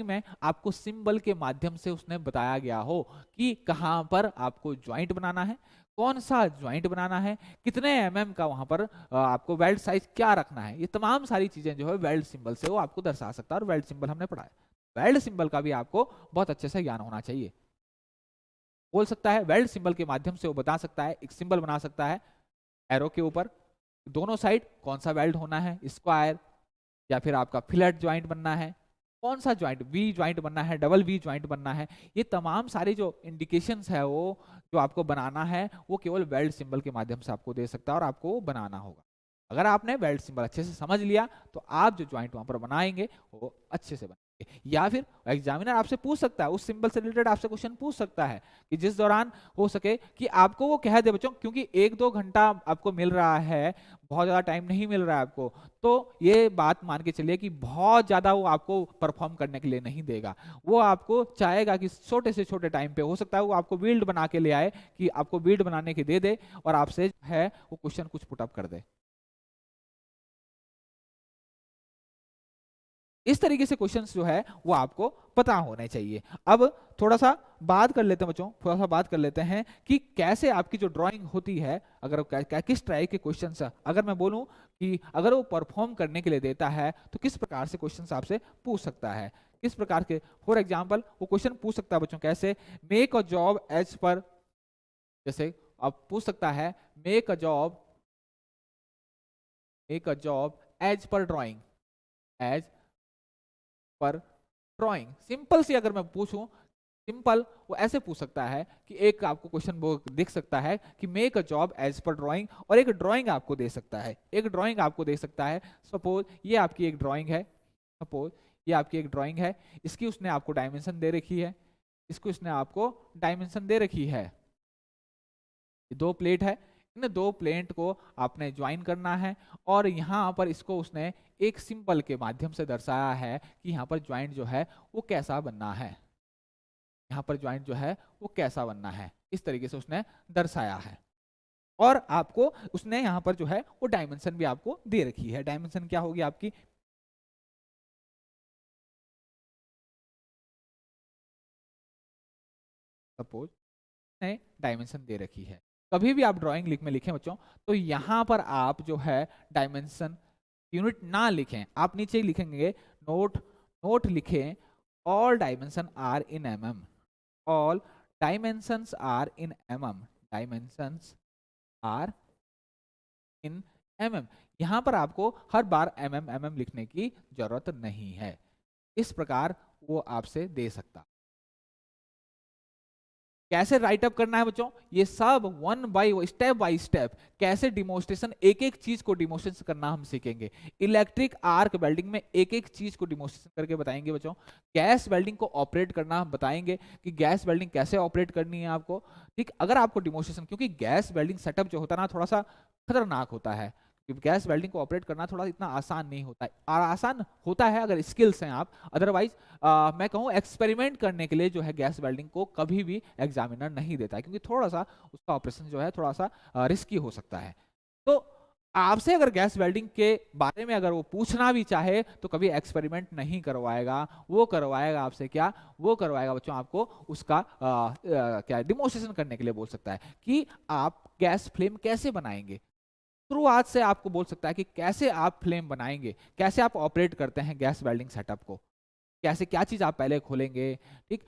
में आपको सिंबल के माध्यम से उसने बताया गया हो कि कहां पर आपको ज्वाइंट बनाना है, कौन सा ज्वाइंट बनाना है, कितने mm का वहां पर आपको वेल्ड साइज क्या रखना है। ये तमाम सारी चीजें जो है वेल्ड सिंबल से वो आपको दर्शा सकता है, और वेल्ड सिंबल हमने पढ़ा है। वेल्ड सिंबल का भी आपको बहुत अच्छे से ज्ञान होना चाहिए। बोल सकता है वेल्ड सिंबल के माध्यम से वो बता सकता है, एक सिंबल बना सकता है एरो के ऊपर, दोनों साइड कौन सा वेल्ड होना है, स्क्वायर या फिर आपका फिलेट ज्वाइंट बनना है, कौन सा ज्वाइंट, वी ज्वाइंट बनना है, डबल वी ज्वाइंट बनना है। ये तमाम सारे जो इंडिकेशंस है वो जो आपको बनाना है वो केवल वेल्ड सिंबल के माध्यम से आपको दे सकता है, और आपको वो बनाना होगा। अगर आपने वेल्ड सिंबल अच्छे से समझ लिया तो आप जो ज्वाइंट वहां पर बनाएंगे वो अच्छे से बनेंगे। या फिर एग्जामिनर आपसे पूछ सकता है, उस सिंबल से रिलेटेड आपसे क्वेश्चन पूछ सकता है कि जिस दौरान हो सके कि आपको वो कह दे बच्चों, क्योंकि 1-2 घंटा आपको मिल रहा है, बहुत ज्यादा टाइम नहीं मिल रहा है आपको, तो ये बात मान के चलिए कि बहुत ज्यादा वो आपको परफॉर्म करने के लिए नहीं देगा। वो आपको चाहेगा कि छोटे से छोटे टाइम पे, हो सकता है वो आपको बिल्ड बना के ले आए कि आपको बिल्ड बनाने के दे और आपसे है वो क्वेश्चन कुछ पुटअप कर दे। इस तरीके से क्वेश्चंस जो है वो आपको पता होने चाहिए। अब थोड़ा सा बात कर लेते हैं बच्चों, थोड़ा सा बात कर लेते हैं कि कैसे आपकी जो ड्राइंग होती है, अगर किस तरह के क्वेश्चंस, अगर मैं बोलूं कि अगर वो परफॉर्म करने के लिए देता है तो किस प्रकार से क्वेश्चंस आपसे पूछ सकता है, किस प्रकार के। फॉर एग्जाम्पल वो क्वेश्चन पूछ सकता है बच्चों कैसे, मेक अ जॉब एज पर, जैसे आप पूछ सकता है make a job, make a job as per drawing, as per drawing. Simple सी अगर मैं पूछूं, सिंपल वो ऐसे पूछ सकता है कि एक आपको क्वेश्चन वो दिख सकता है कि make a job as per drawing, और एक ड्राइंग आपको दे सकता है, एक ड्राइंग आपको दे सकता है। सपोज ये आपकी एक ड्राइंग है, सपोज ये आपकी एक ड्राइंग है, इसकी उसने आपको डायमेंशन दे रखी है, इसको इसने आपको डायमेंशन दे रखी है। दो प्लेट है, इन दो प्लेट को आपने ज्वाइन करना है, और यहाँ पर इसको उसने एक सिंबल के माध्यम से दर्शाया है कि यहाँ पर ज्वाइंट जो है वो कैसा बनना है, यहाँ पर ज्वाइंट जो है वो कैसा बनना है, इस तरीके से उसने दर्शाया है। और आपको उसने यहाँ पर जो है वो डायमेंशन भी आपको दे रखी है। डायमेंशन क्या होगी आपकी, सपोज ने डायमेंशन दे रखी है। कभी भी आप ड्राइंग लिख में लिखें बच्चों, तो यहाँ पर आप जो है डायमेंशन यूनिट ना लिखें, आप नीचे ही लिखेंगे नोट, नोट लिखें all dimension are in mm, all dimensions are in mm, dimensions are in mm। यहाँ पर आपको हर बार mm लिखने की जरूरत नहीं है, इस प्रकार वो आपसे दे सकता। कैसे राइट अप करना है बच्चों, ये सब one by step by step कैसे डिमोन्स्ट्रेशन, एक एक चीज को डिमोन्स्ट्रेशन करना हम सीखेंगे। इलेक्ट्रिक आर्क वेल्डिंग में एक एक चीज को डिमोन्स्ट्रेशन करके बताएंगे बच्चों। गैस वेल्डिंग को ऑपरेट करना हम बताएंगे कि गैस वेल्डिंग कैसे ऑपरेट करनी है आपको, ठीक। अगर आपको डिमोन्स्ट्रेशन, क्योंकि गैस वेल्डिंग सेटअप जो होता है ना थोड़ा सा खतरनाक होता है, गैस वेल्डिंग को ऑपरेट करना थोड़ा इतना आसान नहीं होता है, और आसान होता है अगर स्किल्स हैं आप, अदरवाइज मैं कहूँ एक्सपेरिमेंट करने के लिए जो है गैस वेल्डिंग को कभी भी एग्जामिनर नहीं देता है, क्योंकि थोड़ा सा उसका ऑपरेशन जो है थोड़ा सा रिस्की हो सकता है। तो आपसे अगर गैस वेल्डिंग के बारे में अगर वो पूछना भी चाहे तो कभी एक्सपेरिमेंट नहीं करवाएगा, वो करवाएगा आपसे क्या, वो करवाएगा बच्चों आपको उसका क्या डिमोन्स्ट्रेशन करने के लिए बोल सकता है कि आप गैस फ्लेम कैसे बनाएंगे। शुरुआत से आपको बोल सकता है कि कैसे आप फ्लेम बनाएंगे, कैसे आप ऑपरेट करते हैं गैस वेल्डिंग सेटअप को, कैसे क्या चीज़ आप पहले खोलेंगे, ठीक।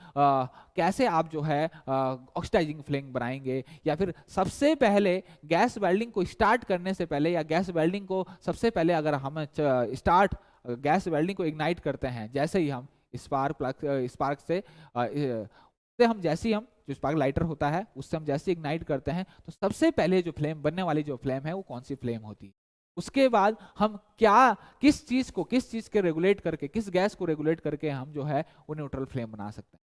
कैसे आप जो है ऑक्सीडाइजिंग फ्लेम बनाएंगे, या फिर सबसे पहले गैस वेल्डिंग को स्टार्ट करने से पहले, या गैस वेल्डिंग को सबसे पहले अगर हम स्टार्ट गैस वेल्डिंग को इग्नाइट करते हैं, जैसे ही हम स्पार्क प्लग स्पार्क से हम जैसे ही हम जो स्पार्क लाइटर होता है उससे हम जैसे इग्नाइट करते हैं, तो सबसे पहले जो फ्लेम बनने वाली जो फ्लेम है वो कौन सी फ्लेम होती है। उसके बाद हम क्या, किस चीज को किस चीज के रेगुलेट करके, किस गैस को रेगुलेट करके हम जो है वो न्यूट्रल फ्लेम बना सकते हैं।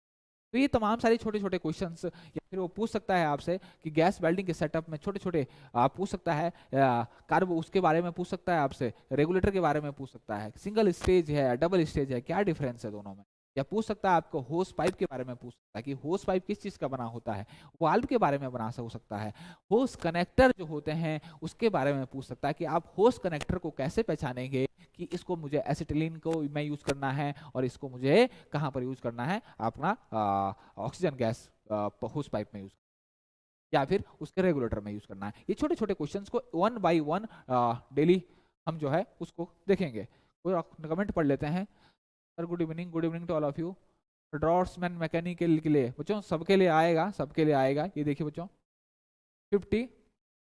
तो ये तमाम सारे छोटे छोटे क्वेश्चंस, या फिर वो पूछ सकता है आपसे कि गैस वेल्डिंग के सेटअप में छोटे छोटे आप पूछ सकता है कार्ब, उसके बारे में पूछ सकता है आपसे, रेगुलेटर के बारे में पूछ सकता है, सिंगल स्टेज है डबल स्टेज है, क्या डिफरेंस है दोनों में। या पूछ सकता है आपको होस पाइप के बारे में पूछ सकता है कि होस पाइप किस चीज का बना होता है, वाल्व के बारे में बना हो सकता है, होस कनेक्टर जो होते हैं उसके बारे में पूछ सकता है कि आप होस कनेक्टर को कैसे पहचानेंगे कि इसको मुझे एसिटिलीन को मैं यूज करना है और इसको मुझे कहाँ पर यूज करना है, अपना ऑक्सीजन गैस होस पाइप में यूज, या फिर उसके रेगुलेटर में यूज करना है। ये छोटे छोटे क्वेश्चंस को वन बाय वन डेली हम जो है उसको देखेंगे। कोई कमेंट पढ़ लेते हैं। Sir good evening to all of you. Draughtsman mechanical के लिए बच्चों सबके लिए आएगा, सबके लिए आएगा। ये देखिए बच्चों 50।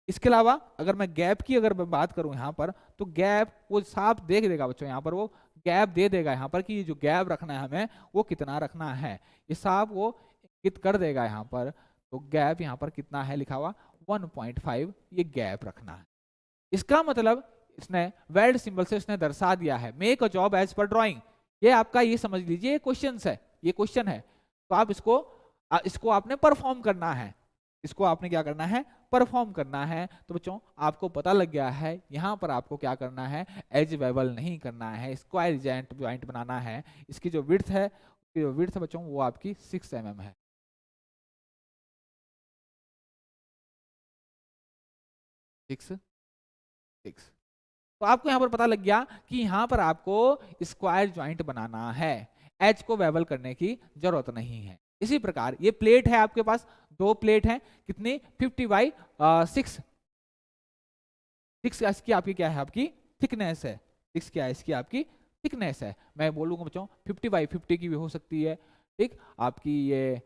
इसके अलावा अगर मैं गैप की अगर मैं बात करूं यहाँ पर, तो गैप वो साफ देख देगा बच्चों, यहाँ पर वो गैप दे देगा यहाँ पर कि ये जो गैप रखना है हमें वो कितना रखना है, ये साफ वो इंगित कर देगा यहाँ पर। तो गैप यहाँ पर कितना है लिखा हुआ 1.5, ये गैप रखना है। इसका मतलब इसने वेल्ड सिंबल से उसने दर्शा दिया है make a job as per drawing. ये आपका ये समझ लीजिए ये क्वेश्चन है, ये क्वेश्चन है। तो आप इसको आपने परफॉर्म करना है, इसको आपने क्या करना है, परफॉर्म करना है। तो बच्चों आपको पता लग गया है यहाँ पर आपको क्या करना है, एज वेबल नहीं करना है, स्क्वायर ज्वाइंट बनाना है। इसकी जो विड्थ है, जो विड्थ है बच्चों वो आपकी 6 mm है, 6 6। तो आपको यहाँ पर पता लग गया कि यहाँ पर आपको स्क्वायर ज्वाइंट बनाना है, एज को बेवल करने की जरूरत नहीं है। इसी प्रकार ये प्लेट है आपके पास, दो प्लेट है, कितनी 50/6, 6 इसकी आपकी क्या है, आपकी थिकनेस है, 6 क्या है, इसकी आपकी थिकनेस है। मैं बोलूंगा बच्चों 50/50 की भी हो सकती है, ठीक। आपकी ये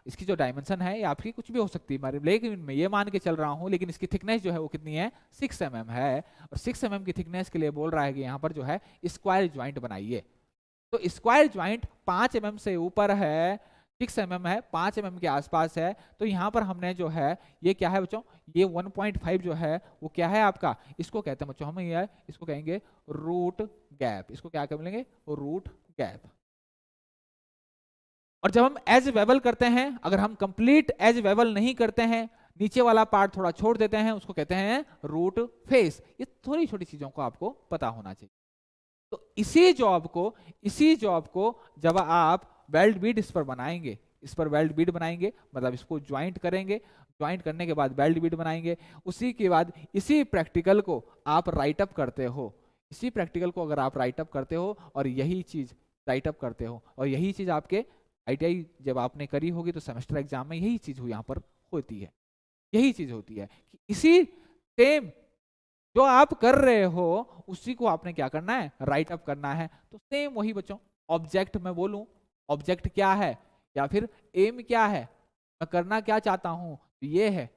इसकी जो डायमेंशन है ये आपकी कुछ भी हो सकती है, लेकिन मैं ये मान के चल रहा हूँ, लेकिन इसकी थिकनेस जो है वो कितनी है, 6 mm है। और 6 mm की थिकनेस के लिए बोल रहा है कि यहाँ पर जो है स्क्वायर ज्वाइंट बनाइए। तो स्क्वायर ज्वाइंट 5 mm से ऊपर है, 6 mm है, 5 mm के आसपास है। तो यहाँ पर हमने जो है ये क्या है बच्चों, ये 1.5 जो है वो क्या है आपका, इसको कहते हैं बच्चों हम ये इसको कहेंगे रूट गैप। इसको क्या कहेंगे, रूट गैप। और जब हम एज वेबल करते हैं, अगर हम कंप्लीट एज वेबल नहीं करते हैं, नीचे वाला पार्ट थोड़ा छोड़ देते हैं, उसको कहते हैं रूट फेस। ये थोड़ी छोटी चीजों को आपको पता होना चाहिए। तो इसी जॉब को जब आप वेल्ड बीड इस पर बनाएंगे, इस पर वेल्ड बीड बनाएंगे, मतलब इसको ज्वाइंट करेंगे, ज्वाइंट करने के बाद वेल्ड बीड बनाएंगे, उसी के बाद इसी प्रैक्टिकल को आप राइट अप करते हो। इसी प्रैक्टिकल को अगर आप राइट अप करते हो और यही चीज राइट अप करते हो, और यही चीज आपके ITI जब आपने करी होगी तो सेमेस्टर एग्जाम में यही चीज यहाँ पर होती है, यही चीज होती है कि इसी सेम जो आप कर रहे हो उसी को आपने क्या करना है, राइट अप करना है। तो सेम वही बच्चों, ऑब्जेक्ट मैं बोलूं, ऑब्जेक्ट क्या है या फिर एम क्या है, मैं करना क्या चाहता हूं, तो ये है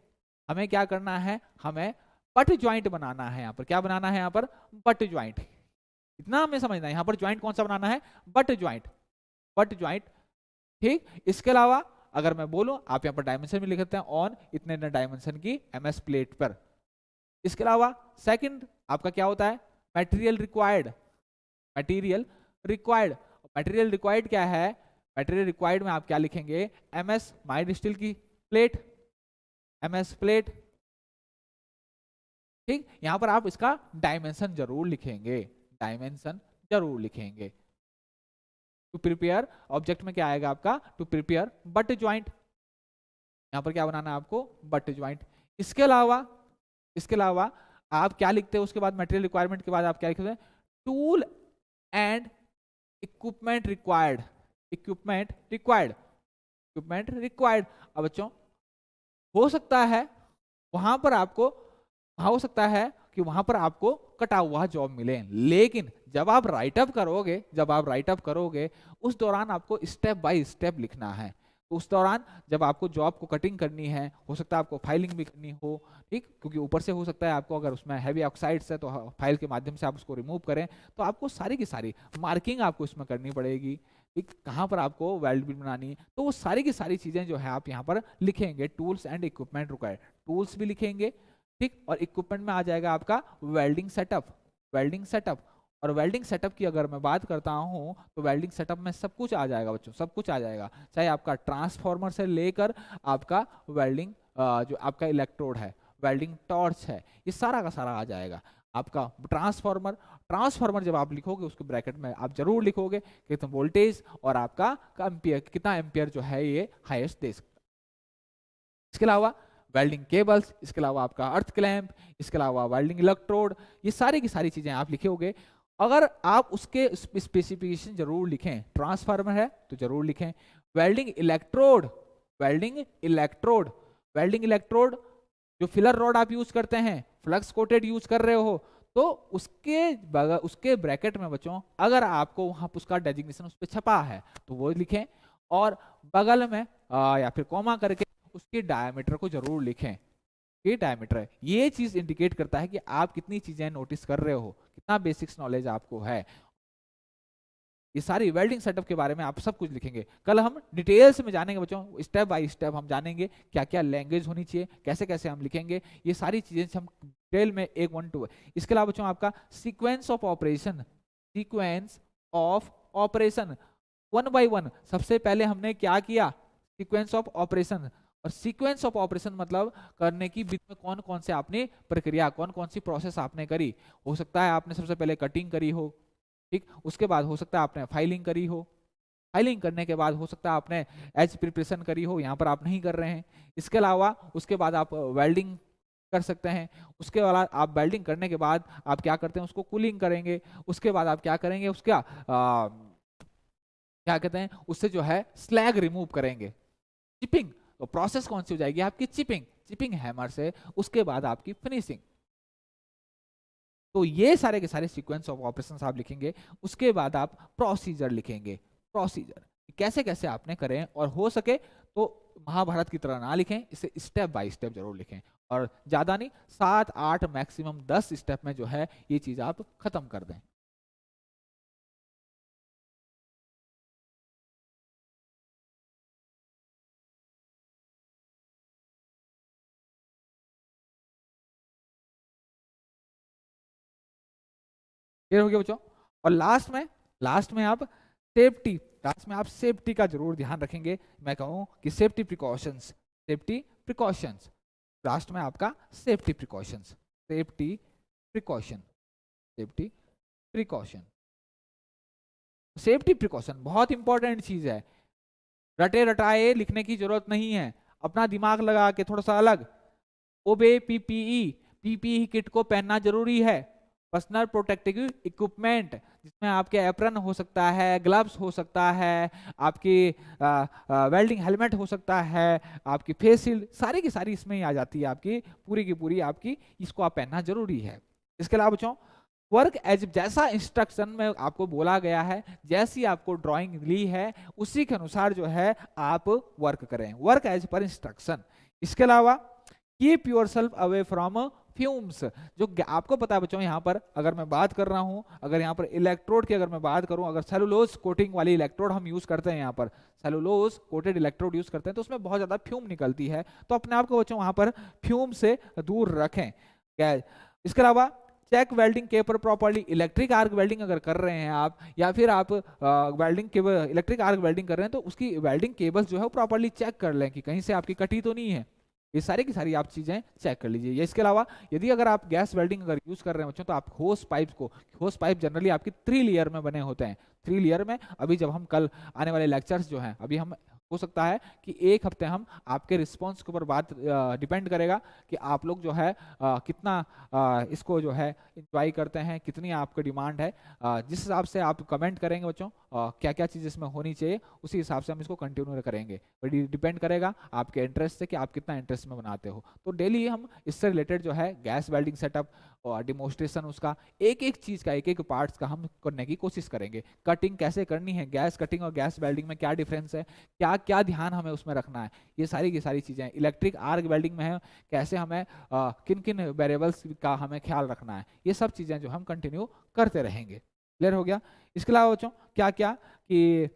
हमें क्या करना है, हमें बट ज्वाइंट बनाना है। यहाँ पर क्या बनाना है, यहाँ पर बट ज्वाइंट, इतना हमें समझना है। यहाँ पर ज्वाइंट कौन सा बनाना है, बट ज्वाइंट, बट ज्वाइंट, ठीक। इसके अलावा अगर मैं बोलूं, आप यहाँ पर डायमेंशन भी लिख सकते हैं, ऑन इतने डायमेंशन की MS प्लेट पर। इसके अलावा सेकंड आपका क्या होता है, material required, material required. Material required क्या है, मटेरियल रिक्वायर्ड में आप क्या लिखेंगे, MS माइल्ड स्टील की प्लेट, MS प्लेट, ठीक। यहां पर आप इसका डायमेंशन जरूर लिखेंगे, डायमेंशन जरूर लिखेंगे। टू प्रिपेयर, ऑब्जेक्ट में क्या आएगा आपका, टू प्रिपेयर बट ज्वाइंट, यहां पर क्या बनाना है आपको, बट ज्वाइंट। इसके अलावा आप क्या लिखते हो उसके बाद, मटेरियल रिक्वायरमेंट के बाद आप क्या लिखते हैं, tool and equipment required, equipment required, equipment required. अब बच्चों हो सकता है वहां पर आपको, हो सकता है कि वहां पर आपको कटा हुआ जॉब मिले, लेकिन जब आप राइट अप करोगे, जब आप राइट अप करोगे उस दौरान आपको स्टेप बाय स्टेप लिखना है। तो उस दौरान जब आपको जॉब को कटिंग करनी है, हो सकता है आपको फाइलिंग भी करनी हो, ठीक, क्योंकि ऊपर से हो सकता है आपको, अगर उसमें हैवी ऑक्साइड्स है तो फाइल के माध्यम से आप उसको रिमूव करें, तो आपको सारी की सारी मार्किंग आपको इसमें करनी पड़ेगी, ठीक, कहाँ पर आपको वेल्ड बीड बनानी है। तो वो सारी की सारी चीजें जो है आप यहाँ पर लिखेंगे, tools and equipment required, tools भी लिखेंगे, ठीक। और इक्विपमेंट में आ जाएगा आपका वेल्डिंग सेटअप, वेल्डिंग सेटअप। और वेल्डिंग सेटअप की अगर मैं बात करता हूं तो वेल्डिंग सेटअप में सब कुछ आ जाएगा बच्चों, सब कुछ आ जाएगा, चाहे आपका ट्रांसफार्मर से लेकर आपका वेल्डिंग जो आपका इलेक्ट्रोड है, वेल्डिंग टॉर्च है, ये सारा का सारा आ जाएगा। आपका ट्रांसफार्मर, ट्रांसफार्मर जब आप लिखोगे उसके ब्रैकेट में आप जरूर लिखोगे कितना वोल्टेज और आपका एम्पियर, कितना एम्पियर जो है ये हाईएस्ट दे सकता है। इसके अलावा वेल्डिंग केबल्स, इसके अलावा आपका अर्थ क्लैंप, इसके अलावा वेल्डिंग इलेक्ट्रोड, ये सारी की सारी चीजें आप लिखे। अगर आप उसके स्पेसिफिकेशन जरूर लिखें, ट्रांसफार्मर है तो जरूर लिखें, welding electrode, welding electrode, welding electrode जो फिलर रॉड आप यूज करते हैं, फ्लक्स कोटेड यूज कर रहे हो, तो उसके ब्रैकेट में बच्चों अगर आपको वहां उसका डेजिग्नेशन उस पर छपा है तो वो लिखें, और बगल में या फिर कॉमा करके उसके डायमीटर को जरूर लिखें, ये डायमीटर है। ये चीज इंडिकेट करता है कि आप कितनी चीजें नोटिस कर रहे हो, कितना बेसिक्स नॉलेज आपको है। ये सारी वेल्डिंग सेटअप के बारे में आप सब कुछ लिखेंगे। कल हम डिटेल्स में जानेंगे बच्चों, स्टेप बाय स्टेप हम जानेंगे क्या क्या लैंग्वेज होनी चाहिए, कैसे कैसे हम लिखेंगे, ये सारी चीजें हम डिटेल में 1-1-2। इसके अलावा बच्चों आपका sequence of operation, sequence of operation 1 by 1, सबसे पहले हमने क्या किया, सीक्वेंस ऑफ ऑपरेशन। और सीक्वेंस ऑफ ऑपरेशन मतलब करने की विधि में कौन कौन से आपने प्रक्रिया, कौन कौन सी प्रोसेस आपने करी। हो सकता है आपने सबसे पहले कटिंग करी हो, ठीक, उसके बाद हो सकता है आपने फाइलिंग करी हो, फाइलिंग करने के बाद हो सकता है आपने एज प्रिपरेशन करी हो, यहाँ पर आप नहीं कर रहे हैं। इसके अलावा उसके बाद आप वेल्डिंग कर सकते हैं। उसके बाद आप वेल्डिंग करने के बाद आप क्या करते हैं, उसको कूलिंग करेंगे। उसके बाद आप क्या करेंगे, उसका क्या कहते हैं, उससे जो है स्लैग रिमूव करेंगे, चिपिंग। तो प्रोसेस कौन सी हो जाएगी आपकी, चिपिंग, चिपिंग हैमर से। उसके बाद आपकी फिनिशिंग। तो ये सारे के सारे सीक्वेंस ऑफ ऑपरेशंस आप लिखेंगे। उसके बाद आप प्रोसीजर लिखेंगे, प्रोसीजर कैसे कैसे आपने करें, और हो सके तो महाभारत की तरह ना लिखें, इसे स्टेप बाय स्टेप जरूर लिखें। और ज्यादा नहीं, 7 8 मैक्सिमम 10 स्टेप में जो है ये चीज आप खत्म कर दें। क्लियर हो गया बच्चों। और लास्ट में आप सेफ्टी, लास्ट में आप सेफ्टी का जरूर ध्यान रखेंगे। मैं कहूँ कि safety precautions, safety precautions, last में आपका safety precautions, safety precaution, safety precaution. Safety precaution बहुत इंपॉर्टेंट चीज है। रटे रटाए लिखने की जरूरत नहीं है, अपना दिमाग लगा के थोड़ा सा अलग। ओबे पीपीई, पीपीई किट को पहनना जरूरी है। पर्सनल प्रोटेक्टिव इक्विपमेंट, जिसमें आपके एप्रन हो सकता है, ग्लव्स हो सकता है, आपकी वेल्डिंग हेलमेट हो सकता है, आपकी फेस शील्ड, सारी की सारी इसमें ही आ जाती है आपकी, पूरी की पूरी आपकी, इसको आप पहनना जरूरी है। इसके अलावा बच्चों वर्क एज, जैसा इंस्ट्रक्शन में आपको बोला गया है, जैसी आपको ड्राइंग ली है उसी के अनुसार जो है आप वर्क करें, वर्क एज पर इंस्ट्रक्शन। इसके अलावा keep your self away from fumes. जो आपको पता है बच्चों, यहाँ पर अगर मैं बात कर रहा हूँ, अगर यहाँ पर इलेक्ट्रोड की अगर मैं बात करूँ, अगर सेलुलोज कोटिंग वाली इलेक्ट्रोड हम यूज करते हैं, यहाँ पर सेलुलोज कोटेड इलेक्ट्रोड यूज करते हैं, तो उसमें बहुत ज्यादा फ्यूम निकलती है। तो अपने आप को बच्चों वहां पर फ्यूम से दूर रखें। इसके अलावा check welding cable properly, electric arc welding अगर कर रहे हैं आप, या फिर आप welding cable, electric arc welding कर रहे हैं, तो उसकी वेल्डिंग केबल जो है वो प्रॉपर्ली चेक कर लें कि कहीं से आपकी कटी तो नहीं है। ये सारी की सारी आप चीजें चेक कर लीजिए। इसके अलावा यदि अगर आप गैस वेल्डिंग अगर यूज कर रहे हैं बच्चों, तो आप होस पाइप को, होस पाइप जनरली आपकी 3 लेयर में बने होते हैं, 3 लेयर में। अभी जब हम कल आने वाले लेक्चर्स जो हैं, अभी हम हो सकता है कि एक हफ्ते हम आपके रिस्पॉन्स के ऊपर बात डिपेंड करेगा कि आप लोग जो है कितना इसको जो है इंजॉय करते हैं, कितनी आपकी डिमांड है। जिस हिसाब से आप कमेंट करेंगे बच्चों क्या क्या चीज़ इसमें होनी चाहिए, उसी हिसाब से हम इसको कंटिन्यू करेंगे। बट ये डिपेंड करेगा आपके इंटरेस्ट से कि आप कितना इंटरेस्ट में बनाते हो। तो डेली हम इससे रिलेटेड जो है गैस वेल्डिंग सेटअप और डिमोन्स्ट्रेशन, उसका एक एक चीज़ का, एक एक पार्ट्स का हम करने की कोशिश करेंगे। कटिंग कैसे करनी है, गैस कटिंग और गैस वेल्डिंग में क्या डिफरेंस है, क्या क्या ध्यान हमें उसमें रखना है, ये सारी की सारी चीज़ें। इलेक्ट्रिक आर्क वेल्डिंग में है कैसे हमें किन किन वेरिएबल्स का हमें ख्याल रखना है, ये सब चीज़ें जो हम कंटिन्यू करते रहेंगे। क्लियर हो गया। इसके अलावा बच्चों क्या क्या कि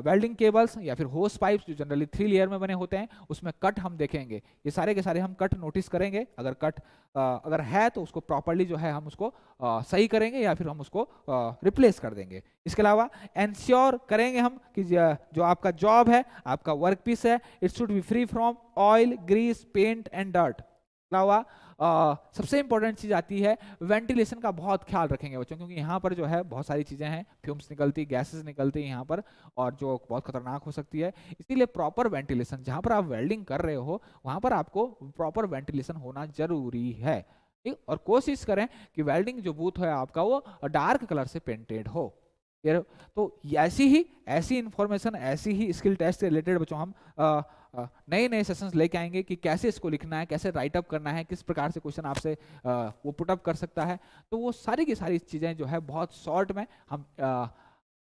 वेल्डिंग केबल्स या फिर होस पाइप्स जो जनरली 3 लेयर में बने होते हैं, उसमें कट हम देखेंगे। ये सारे के सारे हम कट नोटिस करेंगे। अगर कट अगर है तो उसको प्रॉपर्ली जो है हम उसको सही करेंगे या फिर हम उसको रिप्लेस कर देंगे। इसके अलावा इंश्योर करेंगे हम कि जो आपका जॉब है, आपका वर्क पीस है, it should be free from oil, grease, paint and dirt. अलावा सबसे इंपॉर्टेंट चीज आती है वेंटिलेशन का बहुत ख्याल रखेंगे बच्चों, क्योंकि यहाँ पर जो है बहुत सारी चीजें हैं, फ्यूम्स निकलती, गैसेस निकलती हैं यहाँ पर, और जो बहुत खतरनाक हो सकती है। इसीलिए प्रॉपर वेंटिलेशन, जहाँ पर आप वेल्डिंग कर रहे हो वहाँ पर आपको प्रॉपर वेंटिलेशन होना जरूरी है। ठीक, और कोशिश करें कि वेल्डिंग जो बूथ है आपका वो डार्क कलर से पेंटेड हो। तो ऐसी इंफॉर्मेशन, ऐसी ही स्किल टेस्ट से रिलेटेड बच्चों हम नए नए सेशंस लेके आएंगे कि कैसे इसको लिखना है, कैसे राइट अप करना है, किस प्रकार से क्वेश्चन आपसे वो पुट अप कर सकता है। तो वो सारी की सारी चीज़ें जो है बहुत शॉर्ट में हम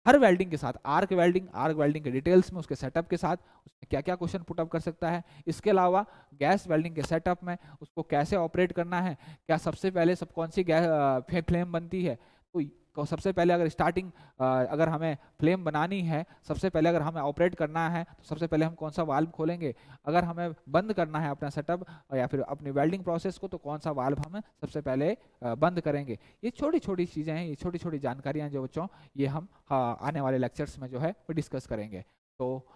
हर वेल्डिंग के साथ, आर्क वेल्डिंग के डिटेल्स में, उसके सेटअप के साथ उसमें क्या क्या क्वेश्चन पुट अप कर सकता है। इसके अलावा गैस वेल्डिंग के सेटअप में उसको कैसे ऑपरेट करना है, क्या सबसे पहले सब कौन सी गैस फ्लेम बनती है, तो सबसे पहले अगर स्टार्टिंग अगर हमें फ्लेम बनानी है, सबसे पहले अगर हमें ऑपरेट करना है तो सबसे पहले हम कौन सा वाल्व खोलेंगे, अगर हमें बंद करना है अपना सेटअप या फिर अपनी वेल्डिंग प्रोसेस को, तो कौन सा वाल्व हम सबसे पहले बंद करेंगे। ये छोटी छोटी चीज़ें हैं, ये छोटी छोटी जानकारियाँ जो बच्चों ये हम आने वाले लेक्चर्स में जो है वो डिस्कस करेंगे। तो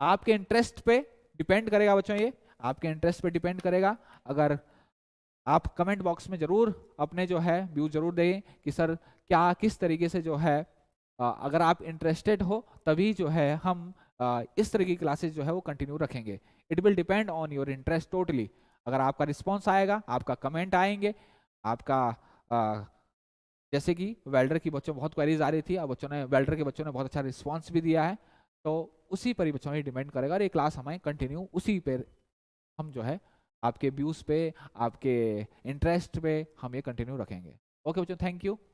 आपके इंटरेस्ट पे डिपेंड करेगा बच्चों, ये आपके इंटरेस्ट पे डिपेंड करेगा। अगर आप कमेंट बॉक्स में जरूर अपने जो है व्यू जरूर दें कि सर क्या किस तरीके से जो है अगर आप इंटरेस्टेड हो तभी जो है हम इस तरह की क्लासेस जो है वो कंटिन्यू रखेंगे। It will depend on your interest totally. अगर आपका रिस्पॉन्स आएगा, आपका कमेंट आएंगे, आपका जैसे कि वेल्डर की बच्चों बहुत क्वेरीज आ रही थी, अब वेल्डर के बच्चों ने बहुत अच्छा रिस्पॉन्स भी दिया है, तो उसी पर ही बच्चों ने डिपेंड करेगा और ये क्लास हमें कंटिन्यू उसी पर हम जो है आपके व्यूज पे, आपके इंटरेस्ट पे हम ये कंटिन्यू रखेंगे। ओके बच्चों, थैंक यू।